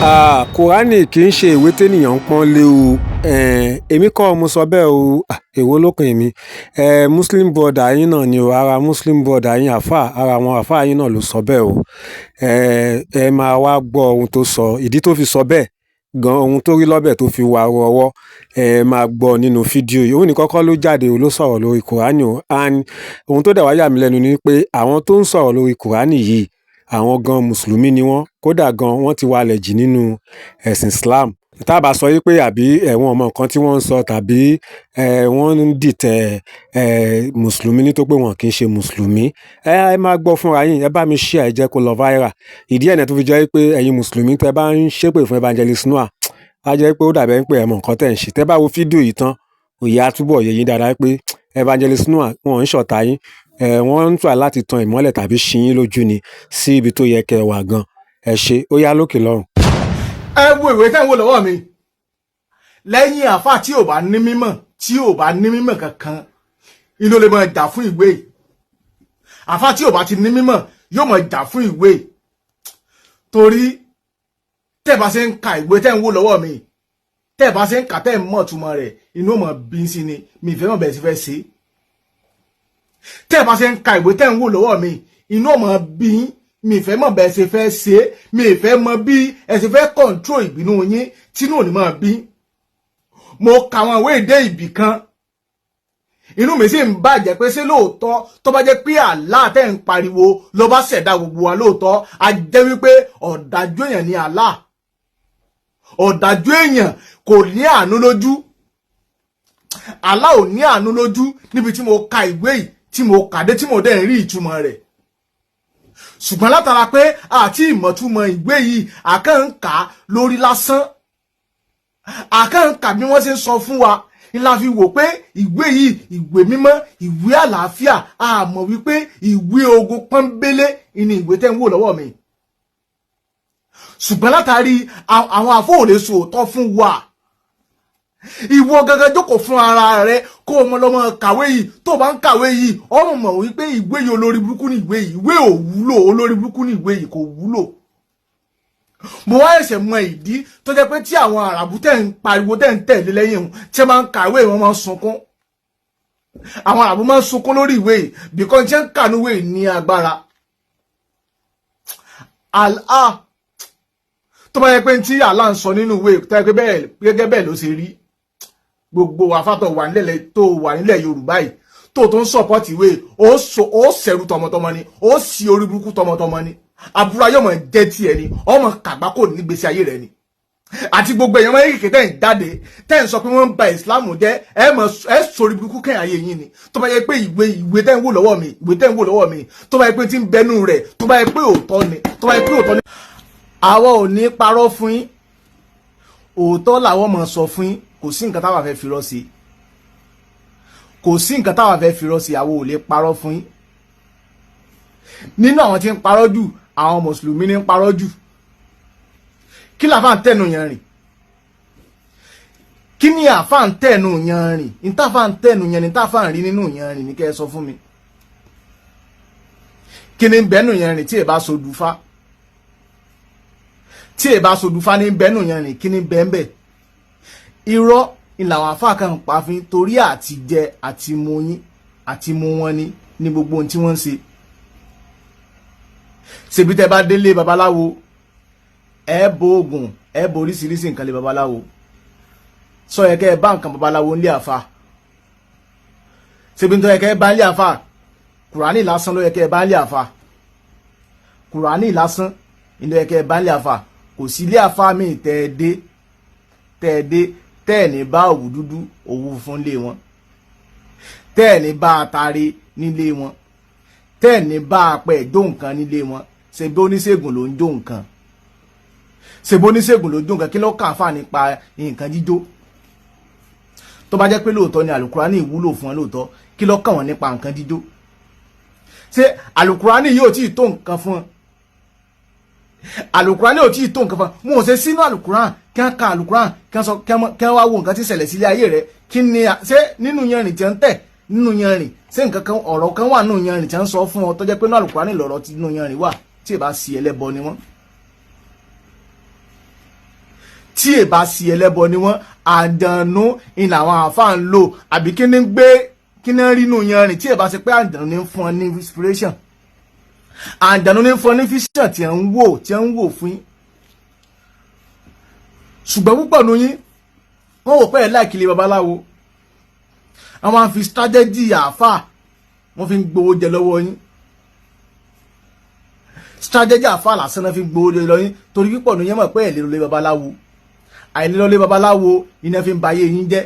Kùránì kì í ṣe ìwé ténìyàn ń pọ́n lé o. Èmi kọ́ mo sọ bẹ́ẹ̀ o. Èwo ló kan èmi? Muslim brother yín náà ni o. Ara Muslim brother yín ara àwọn àfáà yín náà ló sọ bẹ́ẹ̀ o. Ẹ máa wá gbọ́ ohun tó sọ, ìdí tó fi sọ bẹ́ẹ̀ gan, ohun tó rí lọ́bẹ̀ tó fi wà ọwọ́. Ẹ máa gbọ́ nínú fídíò yìí. Òun ní kọ́kọ́ ló jáde o, ló sọ̀rọ̀ lórí Kùránì o. And ohun tó dẹ̀ wá yà mí lẹ́nu ni pé àwọn tó ń sọ̀rọ̀ lórí Kùránì yìí, àwọn gan mùsùlùmí ni wọ́n, kódà gan wọ́n ti wálẹ̀ jì nínú ẹ̀sìn Islam. Tá bá sọ wípé àbí ẹ̀wọ̀n ọmọ nǹkan tí wọ́n ń sọ, tàbí wọ́n ń dìtẹ̀ mùsùlùmí nítorí pé wọn kì í ṣe mùsùlùmí. Ẹ máa gbọ́ fúnra yín, ẹ bá mi share, ẹ jẹ́ kó lọ viral. Ìdí ẹ̀ náà tó fi jẹ́ pé ẹ̀yin mùsùlùmí tẹ́ bá ń ṣépè fún Evangelist Noah, á jẹ́ pé ó dàbẹ̀ ń pé ẹ mọ̀ nǹkan tẹ́ ń ṣe. Tẹ́ bá wo fídíò yìí tán, òye á túbọ̀ yé yín dáadáa pé Evangelist Noah wọn ń ṣọ̀tá yín. Wọ́n ń try láti tan ìmọ́lẹ̀ tàbí ṣí yín lójú ni sí ibi tó yẹ kẹ́ wà gan. Ẹ ṣé, ó yá lókè lọ́rùn. Ẹ wo ìwé tẹ́ ń wò lọ́wọ́ mi. Lẹ́yìn àfáà tí ò bá ní mímọ̀ kankan, inú lè máa jà fún ìwé. Àfáà tí ò bá ti ní mímọ̀ yóò máa jà fún ìwé. Torí tẹ́ bá ṣe ń ka ìwé tẹ́ ń wò lọ́wọ́ mi, tẹ́ bá ṣe ń kà tẹ́ ń mọ̀ túmọ̀ rẹ̀, inú mọ̀ bí sí ni, mi fẹ́ mọ̀ bẹ́ẹ̀ sí fẹ́ ṣe. Tẹ́ bá ṣe ń ka ìwé tẹ́ ń wò lọ́wọ́ mi, inú mọ̀ bí mi fẹ́ mọ̀ bẹ́ẹ̀ ṣe fẹ́ ṣe, mi fẹ́ mọ̀ bí ẹ ṣe fẹ́ control ìbínú yín tínú ò ní máa bí. Mo ka àwọn ìwé ìdé ibì kan, inú mi sì ń bàjẹ́ pé ṣé lóòótọ́ tó bá jẹ́ pé Allah tẹ́ ń pariwo ló bá ṣẹ̀dá gbogbo wa lóòótọ́, a jẹ́ wípé ọ̀dájú èèyàn ni Allah. Ọ̀dájú èèyàn kò ní àánú lójú. Allah ò ní àánú lójú níbi tí mo ka ìwé yìí, tí mo kàdé, tí mo dẹ̀ ń rí ìtumọ̀ rẹ̀. Ṣùgbọ́n látara pé àti ìmọ̀túmọ̀ ìwé yìí àkànkà lórí lásán, àkànkà bí wọ́n ṣe ń sọ fún wa, ìlà fi wò pé ìwé yìí ìwé mímọ́, ìwé àlàáfíà, a mọ̀ wípé ìwé ogun pọ́nbélé ni ìwé tẹ́ ń wò lọ́wọ́ mi. Ṣùgbọ́n látàrí àwọn àfóòlè sòótọ́ fún wa, ìwọ gangan jókòó fún ara rẹ kó o mọ lọ́mọ kàwé yìí. Tó bá ń kàwé yìí, ọmọ mọ̀ wípé ìwé yìí olórí burúkú ní ìwé yìí, ìwé ò wúlò, olórí burúkú ní ìwé yìí kò wúlò. Mo wá ẹsẹ̀ mọ ìdí tó jẹ́ pé tí àwọn àràbù tẹ́ ń pariwo tẹ́ ń tẹ̀lé lẹ́yìn òun tí wọ́n máa ń kàwé, wọn máa ń sunkún. Àwọn àràbù máa ń sunkún lórí ìwé yìí because tí wọ́n ń kànú ìwé yìí ní agbára. Allah tó bá yẹ pé tí Allah ń sọ nínú ìwé tó yẹ pé bẹ́ẹ̀ gẹ́gẹ́ bẹ́ẹ̀ ló ṣe rí, gbogbo àfàtọ̀ wà nílẹ̀ Yorùbá yìí tó ń support ìwé, ó ṣẹ̀rù tọmọtọmọ ni, ó sì orí burúkú tọmọtọmọ ni. Àbúrò ayé ọmọ jẹ́ tiẹ̀ ni, ọmọ kàgbá kò ní gbèsè ayé rẹ̀ ni. Àti gbogbo èèyàn máa ń kékeré tẹ́ ń jáde tẹ́ ń sọ pé wọ́n ń ba Islam jẹ́, ẹ sórí burúkú kẹ́yìn ayé yín ni. Tó bá yẹ pé ìwé tẹ́ ń wò lọ́wọ́ mi, tó bá yẹ pé tí ń bẹnu rẹ̀, tó bá yẹ pé òótọ́ ni, àwa ò ní parọ́ fún yín, òótọ́ làwọn máa sọ fún yín. Kò sí nǹkan táwa fẹ́ fi rọ́ sí, àwa ò lè parọ́ fún yín. Nínú àwọn tí ń parọ́ jù, àwọn mùsùlùmí ní ń parọ́ jù. Kí làfà ń tẹ̀nu yan rìn? Kí ni àfà ń tẹ̀nu yan rìn? Ìtàfà ń tẹ̀nu yan, ìtàfà ń rí nínú yan rìn ní kẹ́ ẹ sọ fún mi. Kí ni ń bẹ́nu yan rìn tí ẹ bá sodùfá? Tí ẹ bá sodùfá ní bẹ́nu yan rìn, kí ni bẹ́ẹ̀? Irọ́ ìlànà àfà kan pa fún torí àti jẹ àti mu yín àti mu wọn ní gbogbo ohun tí wọ́n ń ṣe. Ṣebí tẹ́ bá délé babaláwo, ẹ bo oògùn, ẹ bo oríṣiríṣi nǹkan lé babaláwo. Sọ yẹ kẹ́ ẹ bá nǹkan babaláwo nílé àfà. Ṣebí tó yẹ kẹ́ ẹ bá nílé àfà, Kùránì lásán ló yẹ kẹ́ ẹ bá nílé àfà. Kùránì lásán ló yẹ kẹ́ ẹ bá nílé àfà. Kò sí ilé àfà mi tẹ́ ẹ ní bá òwú dúdú òwú funfun lé wọn, tẹ́ ẹ ní bá àtàrí nílé wọn, tẹ́ ẹ̀ ní bá apẹ̀ jó nǹkan nílé wọn. Ṣebí oníṣègùn ló ń jó nǹkan, kí ló kàn fà nípa nǹkan jíjó? Tó bá jẹ́ pé lóòótọ́ ni àlùkùránì ìwúlò fún wọn lóòótọ́, kí ló kàn wọ́n nípa nǹkan jíjó? Ṣé àlùkùránì yóò tí ì tó nǹkan fún wọn? Àlùkùránì ò tí ì tó nǹkan fún wọn. Mo ò ṣe sínú àlùkùránì kí wọ́n ka àlùkùránì kí wọ́n wá wo nǹkan tí ṣẹlẹ̀ sílé ayé rẹ̀. Kí ni ṣé nínú yanrìn tí wọ́n ń tẹ̀ nínú yanrìn, ṣé nǹkan kan ọ̀rọ̀ kan wà nínú yanrìn tí wọ́n ń sọ fún ọ tó jẹ́ pé nínú àlùkùránì lọ̀rọ̀ tí nínú yanrìn wà tí ì bá sí ẹlẹ́bọ ni wọ́n. tí èbá sí ẹlẹ́bọ ni wọ́n àjànú ni làwọn àáfàá ń lò àbí kí ni gbé kí ni rí inú yanrìn tí èbá ṣe pé àjànú ní fún ọ ní inspiration àjànú ní fún ọ ní vision tí ẹ ń wò fún yín ṣùgbọ́n púpọ̀ nu yín wọ́n wò pé ẹ̀ láìkìlẹ̀ babaláwo àwọn á fi strategy àáfàá wọ́n fi ń gbowó jẹ lọ́wọ́ yín strategy àáfàá lásán náà fi ń gbowó jẹ lọ́wọ́ yín torí púpọ̀ nu yín mọ̀ pé ẹ̀ lè lọ lé babaláwo àìlélọ́lé babaláwo iná fi ń ba ayé yín jẹ́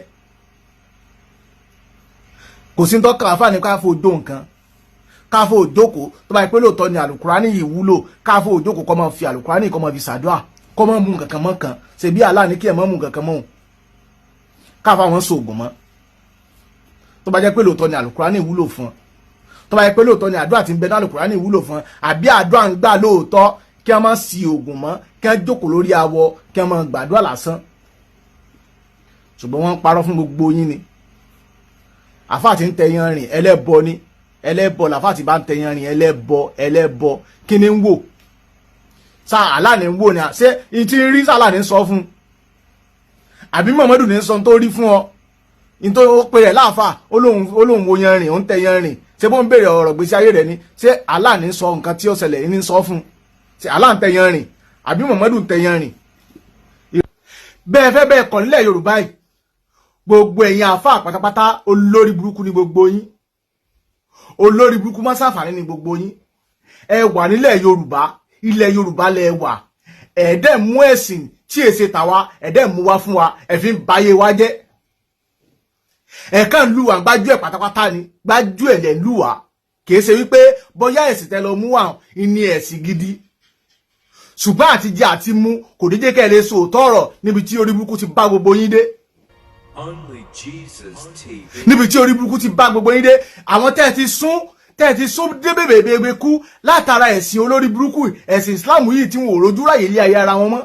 kò sí tọ́ka àfáà ní káfó òjò nǹkan káfó òjòkó tó bá yẹ pé lóòótọ́ ni àlùkùránì yìí wúlò káfó òjòkó kọ́ máa fi àlùkùránì kọ́ máa fi ṣàdúrà kọ́ máa mú nǹkan kan mọ́ kan ṣèbí Allah ní kí ẹ̀ máa mú nǹkan kan mọ́ òun káfá wọn sògùn mọ́ tó bá jẹ́ pé lóòótọ́ ni àlùkùránì wúlò fún ọ tó bá yẹ pé lóòótọ́ ni àdúrà tí ń bẹ ní àlùkùránì wúlò fún ọ àbí àdúrà ń gbà lóòótọ́ kí a máa si oògùn mọ́ kí a jókòó lórí awọ kí a máa gbàdúrà lásán ṣùgbọ́n wọ́n ń parọ́ fún gbogbo yín ni àfáà tí ń tẹyan rìn ẹlẹ́bọ ni ẹlẹ́bọ làfáà tí bá ń tẹyan rìn ẹlẹ́bọ kí ni ń wò sá Allah ni ń wò ni ṣé n ti rí sálà ní sọ fún àbí Muhammadu ní sọ tó rí fún ọ n tó pe rẹ̀ láàfáà olóhùn wo yan rìn ó ń tẹyan rìn ṣé bó ń béèrè ọ̀rọ̀ gbèsè ayé rẹ̀ ni ṣé Allah ní sọ nǹkan tí ó ṣẹlẹ̀ ní sọ fún ṣé Allah ń tẹyan rìn àbí Muhammadu ń tẹyan rìn bẹ́ẹ̀ fẹ́ bẹ́ẹ̀ kọ̀ nílẹ̀ Yorùbá yìí gbogbo ẹ̀yin àfáà pátápátá olórí burúkú ni gbogbo yín olórí burúkú má ṣàǹfààní ni gbogbo yín ẹ wà nílẹ̀ Yorùbá ilẹ̀ Yorùbá lẹ wà ẹ̀ẹ́dẹ̀ mú ẹ̀sìn tí èsè tàwa ẹ̀ẹ́dẹ̀ mú wá fún wa ẹ̀fín báyé wa jẹ́ ẹ̀ẹ̀kan lù wá gbájú ẹ̀ pátápátá ni gbájú ẹ̀ lẹ̀ lù wá kìí ṣe wípé bóyá ẹ̀sìn tẹ lọ mú wà ní ẹ̀sìn gidi ṣùgbọ́n àti jẹ àti mú kò dédé kẹ́ ẹ lè sọ òótọ́ ọ̀rọ̀ níbi tí orí burúkú ti bá gbogbo yín dé Only Jesus TV. níbi tí orí burúkú ti bá gbogbo yín dé àwọn tẹ́ ẹ ti sún dé bèbè kú látara ẹ̀sìn olórí burúkú ẹ̀sìn Islam yìí tí wọn ò rojú ráyè ilé ayé ara wọn mọ́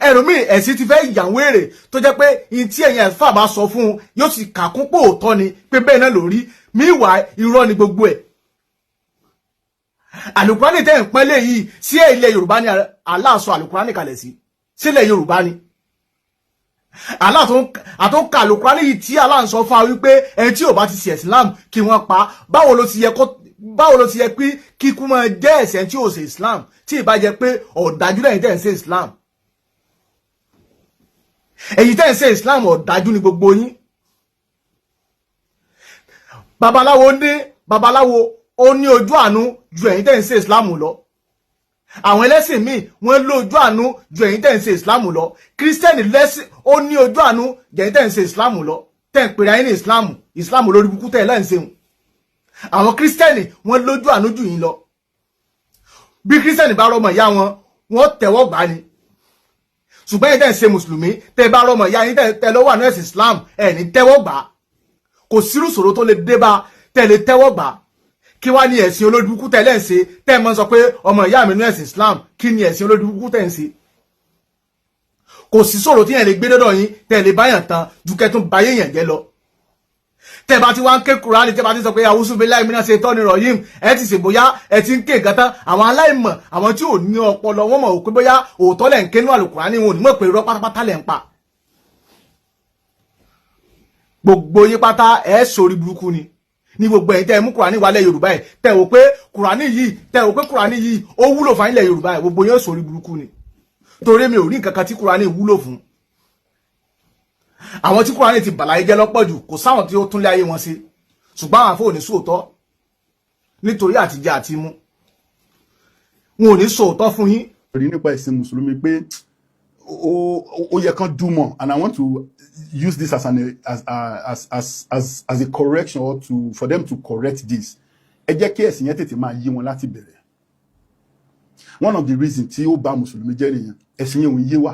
ẹlòmíì ẹ̀sìn ti fẹ́ ìyàwó èrè tó jẹ́ pé in tí ẹ̀yin ẹ̀fà bá sọ fún un yóò sì kàkún pò òótọ́ ni pé bẹ́ẹ̀ náà lórí míwàá irọ́ ni gbogbo ẹ̀ àlùkùránì tẹ́ ń pẹ́lẹ̀ yìí sí ilẹ̀ Yorùbá ni Allah sọ àlùkùránì kalẹ̀ sí sílẹ̀ Yorùbá ni Allah àtúnkà àlùkùránì yìí tí Allah ń sọ fún wa wípé ẹni tí ò bá ti ṣe Islam kí wọ́n pa báwo ló ti yẹ pé kíkú máa jẹ́ ẹ̀ṣẹ̀ tí ò ṣe Islam tí ì bá jẹ́ pé ọ̀dájú lẹ́yìn tẹ́ ń ṣe Islam èyí tẹ́ ń ṣe Islam ọ̀dájú ni gbogbo yín babaláwo ó ní ojú àánú ju ẹ̀yin tẹ́ ń ṣe Islam lọ àwọn ẹlẹ́sìn míì wọ́n lójú àánú ju ẹ̀yin tẹ́ ń ṣe Islam lọ kírísítẹ́nì lẹ́sìn ó ní ojú àánú ju ẹ̀yin tẹ́ ń ṣe Islam lọ tẹ́ ń pèrè ayé ní Islam lórí burúkú tẹ́ ẹ̀ lẹ́yìn ṣeun àwọn kírísítẹ́nì wọ́n lójú àánú jù yín lọ bí kírísítẹ́nì bá rọmọ ìyá wọn wọ́n tẹ̀wọ́ gbà ni ṣùgbọ́n ẹ̀yin tẹ́ ń ṣe mùsùlùmí tẹ́ bá rọmọ ìyá yín tẹ́ lọ́wọ́ àánú ẹ̀sìn Islam ẹ̀ ní tẹ́wọ́ gbà kò sírù ṣòro tó lè dé bá tẹ́ lè tẹ́wọ́ gbà kí wá ní ẹ̀sìn olódùkú tẹ́lẹ̀ ń ṣe tẹ́ mọ́ sọ pé ọmọ ìyá mi ní ẹ̀sìn Islam kí ni ẹ̀sìn olódùkú tẹ́ ń ṣe kò sí sọ̀rọ̀ tí yẹn lè gbé dọ́dọ̀ yín tẹ́ lè báyàn tán ju kẹtún báyé yẹn jẹ́ lọ tẹ́ bá ti wá ń ké Kùránì tẹ́ bá ti sọ pé àwùsù bí láì mìíràn ṣe tọ́ ni rọ̀yìm ẹ ti ṣe bóyá ẹ ti ń ké nǹkan tán àwọn aláìmọ̀ àwọn tí ò ní ọpọlọ wọn mọ̀ pé bóyá òótọ́ lẹ̀ ń ké nú Àlùkùránì wọn ò ní mọ̀ pé irọ́ pátápátá lẹ̀ ń pa gbogbo yín pátá ẹ̀ sórí burúkú ni ní gbogbo ẹ̀yin tẹ́ ẹ mú Kùránì wálẹ̀ Yorùbá ẹ̀ tẹ́ wò pé Kùránì yìí ó wúlò fún ilẹ̀ Yorùbá ẹ̀ gbogbo yóò sórí burúkú ni torí mi ò rí nǹkan kan tí Kùránì wúlò fún àwọn tí Kùránì ti bàlàyé jẹ́ lọ́pọ̀ jù kò sáwọn tí ó tún lé ayé wọn ṣe ṣùgbọ́n àwọn àfọwò ní sóòótọ́ nítorí àtijẹ àti mú wọn ò ní sóòótọ́ fún yín. rí nípa ẹ̀sìn mùsùlùmí pé ó yẹ kán do more and I want to use this as a correction or for them to correct this. Ẹ jẹ́ kí ẹ̀sìn yẹn tètè máa yé wọn láti bẹ̀rẹ̀. One of the reasons tí ó bá mùsùlùmí jẹ́ nìyẹn ẹ̀sìn yẹn ò yé wa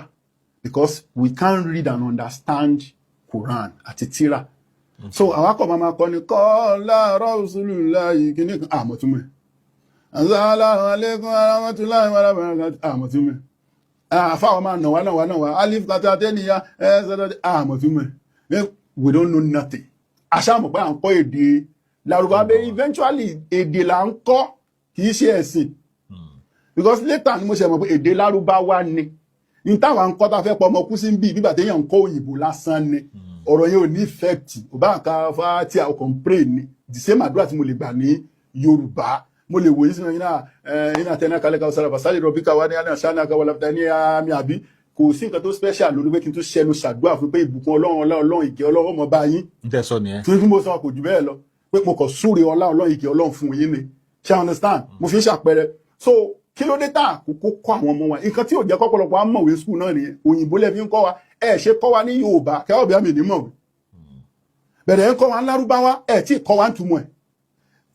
because we can't read and understand Quran àti tírà. So àwọn akọ̀ máa kọ́ ni qala Rasulullahi kìíní kan àmọ̀túnmọ̀ assalamu alaikum warahmatullahi wabarakatuh àmọ̀túnmọ̀ àfáwọn máa nà wá alif kata tẹ́niyà àmọ̀túnmọ̀ we don't know nothing. Àṣàmọ̀ pé à ń kọ́ èdè Lárúbáwá bẹ́ẹ̀ eventually èdè là ń kọ́ kì í ṣe ẹ̀sìn because later ni mo ṣe mọ̀ pé èdè Lárúbáwá ni ní táwa ń kọ́ tá a fẹ́ pọ̀ ọmọ kú sí ń bì nígbà téèyàn ń kọ́ òyìnbó lásán ni ọ̀rọ̀ yẹn ò ní effect ò bá nǹkan fa tí a kàn pray ni the same àdúrà tí mo lè gbà ní Yorùbá mo lè wòye sínú iná tẹ́ná kalẹ̀ ká ọ̀sára fàṣálì rọ̀bíkà wá ní àná ṣáná ká wọlé fúta ní àmì àbí kò sí nǹkan tó special lórí pé kí n tó ṣẹnu ṣàdúrà fún pé ìbùkún Ọlọ́run ìkẹ́ Ọlọ́run ọmọ bá yín. n tẹ sọ nìyẹn. tí mo sọ kò jù bẹ́ẹ̀ lọ pé mo kàn súre Ọlọ́run ìkẹ́ Ọlọ́run fún yín ni ṣé understand mo fi ń ṣàpẹẹrẹ so kí ló dé tá àkókò kọ́ àwọn ọmọ wa nǹkan tí ò jẹ́ kọ́pọ̀lọpọ̀ á mọ̀wé skul náà nìyẹn òyìnbó lẹ́ẹ̀fi ń kọ́ wa ṣe kọ́ wa ní Yorùbá kẹ́wọ́ bí àmì ní mọ̀wé bẹ̀rẹ̀ ń kọ́ wa Lárúbáwá tí kọ́ wa ń túmọ̀ ẹ̀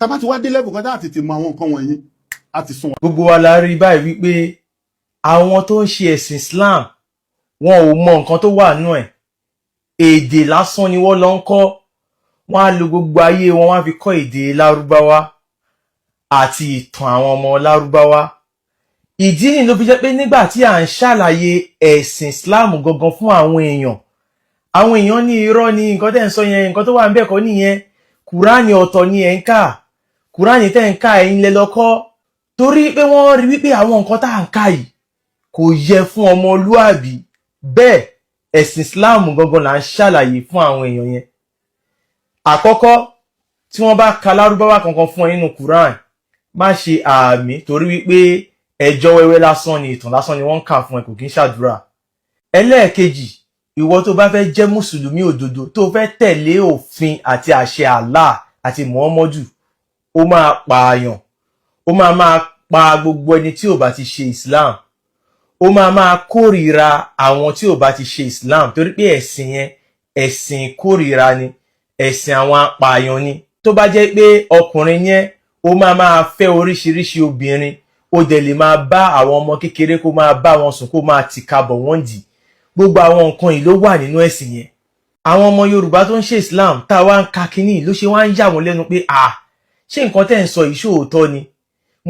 tá bá ti wá dé level kan tá àtètè mọ àwọn nǹkan wọ̀nyí á ti sún wọn. gbogbo wa la rí báyìí wípé àwọn tó ń ṣe ẹ̀sìn Islam wọn ò mọ nǹkan tó wà nú ẹ̀ èdè lásán ni wọ́n lọ ń kọ́ wọ́n á lo gbogbo ayé wọn wọ́n á fi kọ́ èdè Lárúbáwá àti ìtàn àwọn ọmọ Lárúbáwá ìdí ni ló fi jẹ́ pé nígbà tí à ń ṣàlàyé ẹ̀sìn Islam gangan fún àwọn èèyàn ní irọ́ ni nǹkan tẹ́ ń sọ yẹn nǹkan tó wà ń bẹ̀ kọ́ nìyẹn Kùránì ọ̀tọ̀ ni ẹ̀ ń kà Kùránì tẹ́ ń kà ẹ̀yin lẹ lọ kọ́ torí pé wọ́n rí wípé àwọn nǹkan tá à ń kà yìí kò yẹ fún ọmọlúàbí bẹ́ẹ̀ ẹ̀sìn Islam gangan là ń ṣàlàyé fún àwọn èèyàn yẹn àkọ́kọ́ tí wọ́n bá ka Lárúbáwá kankan fún ẹ nínú Kùránì má ṣe àmì torí wípé ẹjọ́ wẹ́wẹ́ lásán ni ìtàn lásán ni wọ́n ń kà fún ẹ kò kí ń ṣàdúrà ẹlẹ́ẹ̀kejì ìwọ tó bá fẹ́ jẹ́ mùsùlùmí òdodo tó fẹ́ tẹ̀lé òfin àti àṣẹ Allah àti Muhammadu ó máa pààyàn ó máa pa gbogbo ẹni tí ò bá ti ṣe Islam ó máa kórìíra àwọn tí ò bá ti ṣe Islam torí pé ẹ̀sìn yẹn ẹ̀sìn kórìíra ni ẹ̀sìn àwọn apààyàn ni tó bá jẹ́ pé ọkùnrin yẹn ó máa fẹ́ oríṣiríṣi obìnrin ó dẹ̀ lè máa bá àwọn ọmọ kékeré kó máa bá wọn sùn kó máa tìka bọ̀ wọ́n dì gbogbo àwọn nǹkan yìí ló wà nínú ẹ̀sìn yẹn àwọn ọmọ Yorùbá tó ń ṣe Islam tá a wá ń ka kínní ló ṣe wá ń yà wọ́n lẹ́nu pé ṣé nǹkan tẹ́ ń sọ yìí ṣòótọ́ ni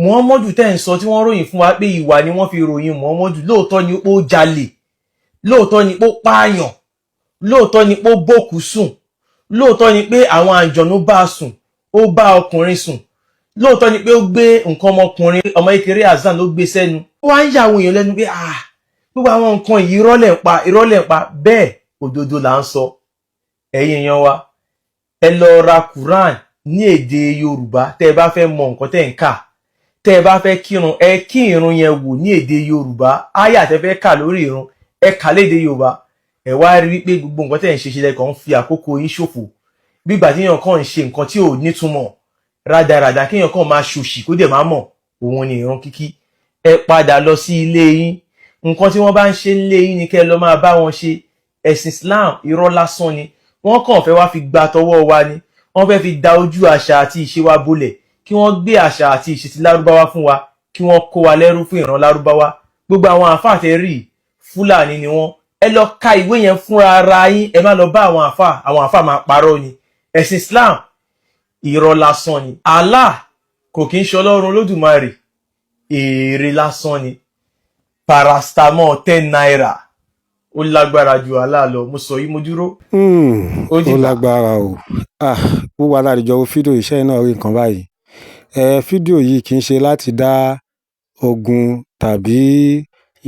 Muhammadu tẹ́ ń sọ tí wọ́n ròyìn fún wa pé ìwà ni wọ́n fi ròyìn Muhammadu lóòótọ́ ni ó jalè lóòótọ́ ni ó pààyàn lóòótọ́ ni ó bòkú sùn lóòótọ́ ni pé àwọn àjọ̀nú bá sùn ó bá ọkùnrin sùn lóòótọ́ ni pé ó gbé nǹkan ọmọkùnrin ọmọ kékeré Azan ló gbé sẹ́nu ó wá ń yà àwọn èèyàn lẹ́nu pé gbogbo àwọn nǹkan yìí irọ́lẹ̀ ń pa bẹ́ẹ̀ òdodo là ń sọ ẹ̀yin èèyàn wa ẹ lọ ra Quran ní èdè Yorùbá tẹ́ ẹ bá fẹ́ mọ nǹkan tẹ́ ń kà tẹ́ ẹ bá fẹ́ kírun ẹ kí irun yẹn wò ní èdè Yorùbá àyà tẹ́ fẹ́ kà lórí irun ẹ kà lédè Yorùbá ẹ wá rí wípé gbogbo nǹkan tẹ́ ń ṣe lẹ́kọ̀ọ́ ń fi àkókò yín ṣòfò bígbà tí èèyàn kàn ń ṣe nǹkan tí ò nítumọ̀ rádaràdà kí èèyàn kàn máa ṣòṣì kó dẹ̀ máa mọ̀ òun ni ìran kíkí ẹ padà lọ sí ilé yín nǹkan tí wọ́n bá ń ṣe nílé yín ni kẹ́ lọ máa bá wọn ṣe ẹ̀sìn Islam irọ́ lásán ni wọ́n kàn fẹ́ wá fi gba tọwọ́ wa ni wọ́n fẹ́ fi da ojú àṣà àti ìṣe wa bolẹ̀ kí wọ́n gbé àṣà àti ìṣe ti Lárúbáwá fún wa kí wọ́n kó wa lẹ́rú fún ìran Lárúbáwá gbogbo àwọn àfáà tẹ́ rí Fúlàní ni wọ́n ẹ lọ ka ìwé yẹn fúnra ara yín ẹ má lọ bá àwọn àfáà máa parọ́ ni ẹ̀sìn Islam irọ́ lásán ni Allah kò kí ń ṣe Ọlọ́run Olódùmarè èrè lásán ni paracetamol 10 naira ó lágbára ju Allah lọ mo sọ yìí mo dúró. ó lágbára o gbogbo aládìjọ wo fídíò iṣẹ́ náà rí nǹkan báyìí fídíò yìí kì í ṣe láti dá ogun tàbí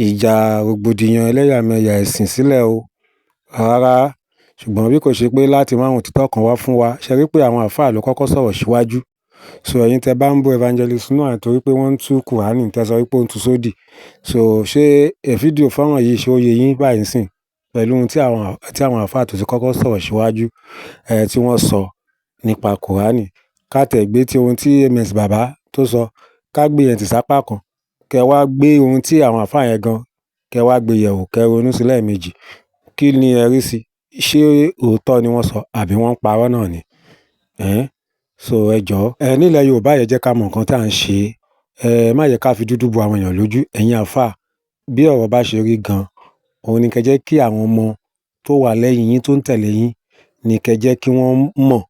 ìjà rògbòdìyàn ẹlẹ́yàmẹ̀yà ẹ̀sìn sílẹ̀ o rárá ṣùgbọ́n bí kò ṣe pé láti máa hùn títọ́ kan wá fún wa ṣe rí pé àwọn àfáà ló kọ́kọ́ sọ̀rọ̀ síwájú so ẹ̀yin tẹ́ bá ń bú evangelist náà torí pé wọ́n ń tú Kùránì tẹ́ sọ wípé ó ń tú sódì so ṣé fídíò fọ́nrán yìí ṣé ó yẹ yín báyìí sìn pẹ̀lú ohun tí àwọn àfáà tó ti kọ́kọ́ sọ̀rọ̀ síwájú tí wọ́n sọ nípa Kùránì ká tẹ̀ gbé tí ohun tí ms bàbá tó sọ ká gbé yẹn tì sápá kan kẹ wá gbé ohun tí àwọn àfáà yẹn gan kẹ wá gbé yẹ̀wò kẹ ronú sí lẹ́ẹ̀mejì kí ni ẹ rí sí ṣé òótọ́ ni wọ́n sọ àbí wọ́n ń parọ́ náà ni so ẹ jọ̀ọ́ nílẹ̀ Yorùbá yẹn jẹ́ ká mọ nǹkan tá à ń ṣe má yẹ ká fi dúdú bo àwọn èèyàn lójú ẹ̀yin àfáà bí ọ̀rọ̀ bá ṣe rí gan òun ni kẹ́ jẹ́ kí àwọn ọmọ tó wà lẹ́yìn yín tó ń tẹ̀lé yín ni kẹ́ jẹ́ kí wọ́n mọ̀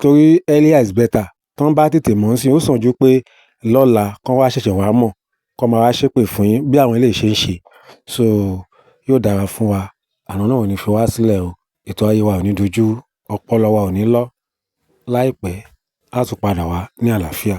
torí earlier is better tán bá tètè mọ̀ sí ó sàn ju pé lọ́la kán wá ṣẹ̀ṣẹ̀ wá mọ̀ kán máa wá ṣépè fún yín bí àwọn eléyìí ṣe ń ṣe so yóò dára fún wa àná náà ò ní fi wá sílẹ̀ o ètò ayé wa ò ní dojú ọpọlọ wa ò ní lọ láìpẹ́ á tún padà wá ní àlàáfíà.